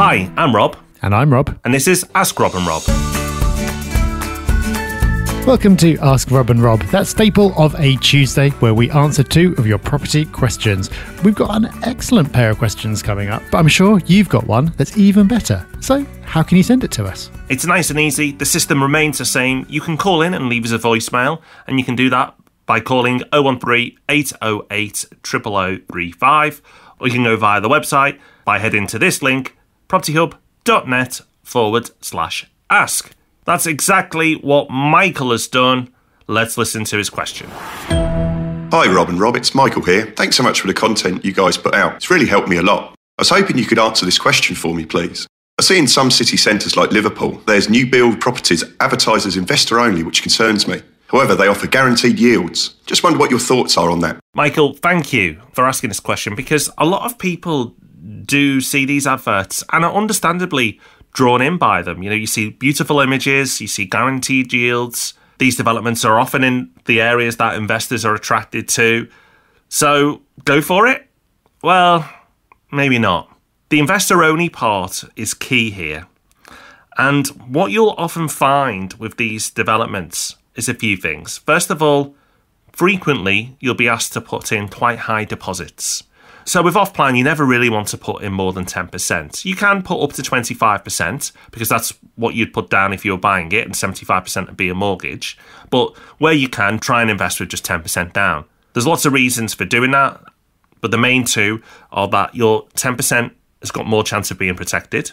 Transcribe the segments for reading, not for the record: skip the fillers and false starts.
Hi, I'm Rob. And I'm Rob. And this is Ask Rob and Rob. Welcome to Ask Rob and Rob, that staple of a Tuesday where we answer 2 of your property questions. We've got an excellent pair of questions coming up, but I'm sure you've got one that's even better. So how can you send it to us? It's nice and easy. The system remains the same. You can call in and leave us a voicemail, and you can do that by calling 013 808 0035, or you can go via the website by heading to this link, propertyhub.net/ask. That's exactly what Michael has done. Let's listen to his question. Hi Rob and Rob, it's Michael here. Thanks so much for the content you guys put out. It's really helped me a lot. I was hoping you could answer this question for me, please. I see in some city centres like Liverpool, there's new build properties advertised as investor only, which concerns me. However, they offer guaranteed yields. Just wonder what your thoughts are on that. Michael, thank you for asking this question, because a lot of people do see these adverts and are understandably drawn in by them. You know, you see beautiful images, you see guaranteed yields. These developments are often in the areas that investors are attracted to. So, go for it? Well, maybe not. The investor-only part is key here. And what you'll often find with these developments is a few things. First of all, frequently you'll be asked to put in quite high deposits. So with off-plan, you never really want to put in more than 10%. You can put up to 25% because that's what you'd put down if you were buying it, and 75% would be a mortgage. But where you can, try and invest with just 10% down. There's lots of reasons for doing that, but the main two are that your 10% has got more chance of being protected.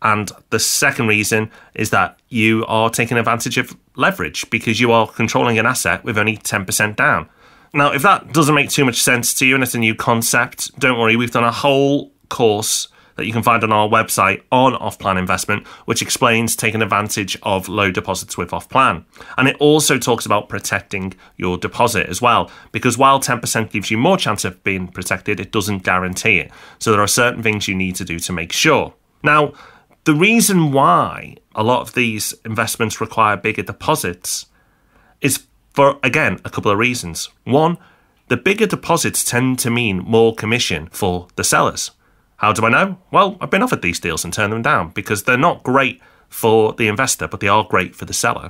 And the second reason is that you are taking advantage of leverage because you are controlling an asset with only 10% down. Now, if that doesn't make too much sense to you and it's a new concept, don't worry, we've done a whole course that you can find on our website on off-plan investment, which explains taking advantage of low deposits with off-plan. And it also talks about protecting your deposit as well, because while 10% gives you more chance of being protected, it doesn't guarantee it. So there are certain things you need to do to make sure. Now, the reason why a lot of these investments require bigger deposits is for, again, a couple of reasons. One, the bigger deposits tend to mean more commission for the sellers. How do I know? Well, I've been offered these deals and turned them down because they're not great for the investor, but they are great for the seller.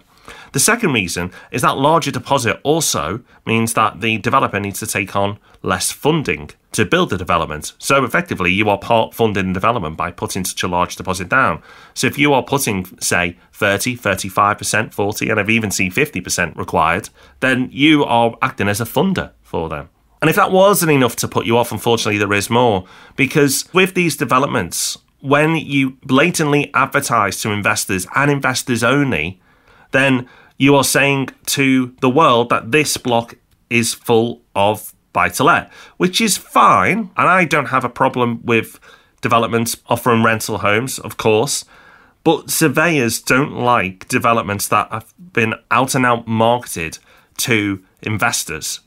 The second reason is that larger deposit also means that the developer needs to take on less funding to build the development. So effectively, you are part funding the development by putting such a large deposit down. So if you are putting, say, 30, 35%, 40, and I've even seen 50% required, then you are acting as a funder for them. And if that wasn't enough to put you off, unfortunately, there is more. Because with these developments, when you blatantly advertise to investors and investors only, then you are saying to the world that this block is full of buy-to-let, which is fine. And I don't have a problem with developments offering rental homes, of course. But surveyors don't like developments that have been out and out marketed to investors.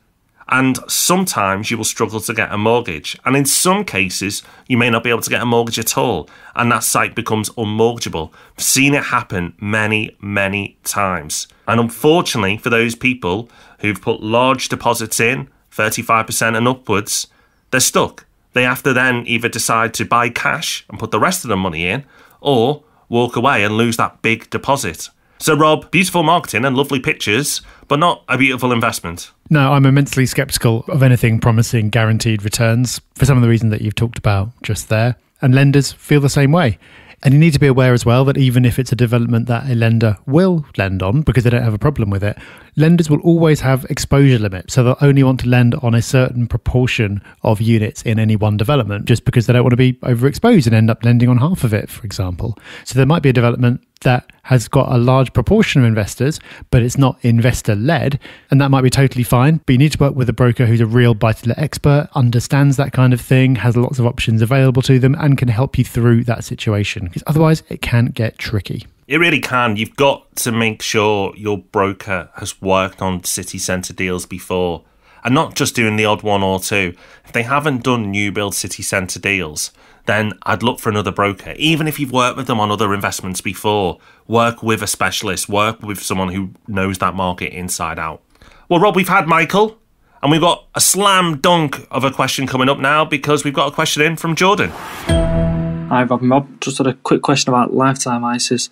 And sometimes you will struggle to get a mortgage. And in some cases, you may not be able to get a mortgage at all. And that site becomes unmortgageable. I've seen it happen many, many times. And unfortunately, for those people who've put large deposits in, 35% and upwards, they're stuck. They have to then either decide to buy cash and put the rest of the money in, or walk away and lose that big deposit. So Rob, beautiful marketing and lovely pictures, but not a beautiful investment. No, I'm immensely sceptical of anything promising guaranteed returns for some of the reasons that you've talked about just there. And lenders feel the same way. And you need to be aware as well that even if it's a development that a lender will lend on because they don't have a problem with it, lenders will always have exposure limits. So they'll only want to lend on a certain proportion of units in any one development just because they don't want to be overexposed and end up lending on half of it, for example. So there might be a development that has got a large proportion of investors, but it's not investor-led, and that might be totally fine. But you need to work with a broker who's a real buy-to-let expert, understands that kind of thing, has lots of options available to them, and can help you through that situation. Because otherwise, it can get tricky. It really can. You've got to make sure your broker has worked on city centre deals before, and not just doing the odd one or two. If they haven't done new build city centre deals, then I'd look for another broker. Even if you've worked with them on other investments before, work with a specialist, work with someone who knows that market inside out. Well, Rob, we've had Michael, and we've got a slam dunk of a question coming up now because we've got a question in from Jordan. Hi, Rob and Rob. Just had a quick question about lifetime ISAs.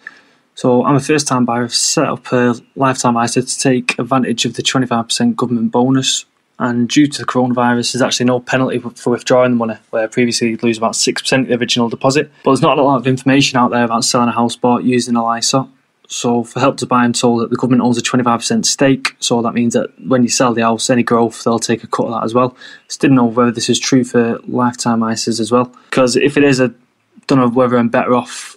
So I'm a first-time buyer. I've set up a lifetime ISA to take advantage of the 25% government bonus. And due to the coronavirus, there's actually no penalty for withdrawing the money, where previously you'd lose about 6% of the original deposit. But there's not a lot of information out there about selling a house bought using a ISA. So for Help to Buy, I'm told that the government owns a 25% stake. So that means that when you sell the house, any growth, they'll take a cut of that as well. Just didn't know whether this is true for lifetime ISAs as well. Because if it is, I don't know whether I'm better off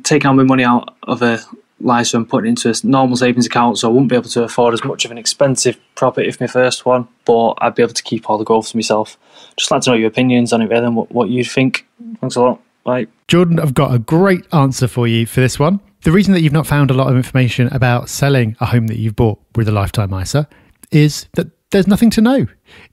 taking all my money out of a ISA and putting it into a normal savings account, so I wouldn't be able to afford as much of an expensive property for my first one, but I'd be able to keep all the growth to myself. Just like to know your opinions on it, really, and what you'd think. Thanks a lot. Bye. Jordan, I've got a great answer for you for this one. The reason that you've not found a lot of information about selling a home that you've bought with a lifetime ISA is that there's nothing to know.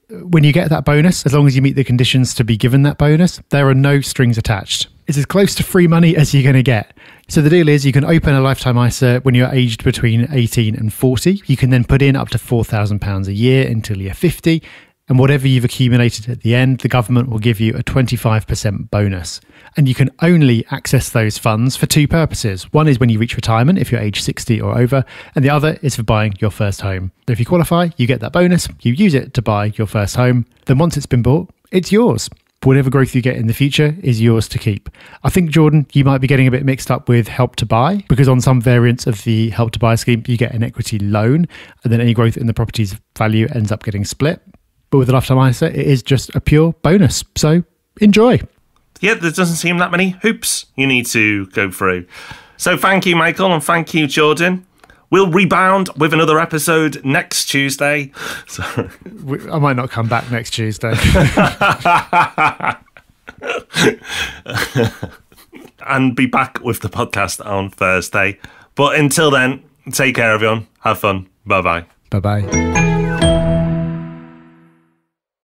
When you get that bonus, as long as you meet the conditions to be given that bonus, there are no strings attached. It's as close to free money as you're going to get. So the deal is you can open a lifetime ISA when you're aged between 18 and 40. You can then put in up to £4,000 a year until you're 50. And whatever you've accumulated at the end, the government will give you a 25% bonus. And you can only access those funds for two purposes. One is when you reach retirement, if you're age 60 or over, and the other is for buying your first home. So if you qualify, you get that bonus, you use it to buy your first home. Then once it's been bought, it's yours. Whatever growth you get in the future is yours to keep. I think, Jordan, you might be getting a bit mixed up with Help to Buy, because on some variants of the Help to Buy scheme, you get an equity loan, and then any growth in the property's value ends up getting split. But with the lifetime ISA, it is just a pure bonus. So enjoy. Yeah, there doesn't seem that many hoops you need to go through. So thank you, Michael, and thank you, Jordan. We'll rebound with another episode next Tuesday. So I might not come back next Tuesday. And be back with the podcast on Thursday. But until then, take care, everyone. Have fun. Bye-bye. Bye-bye.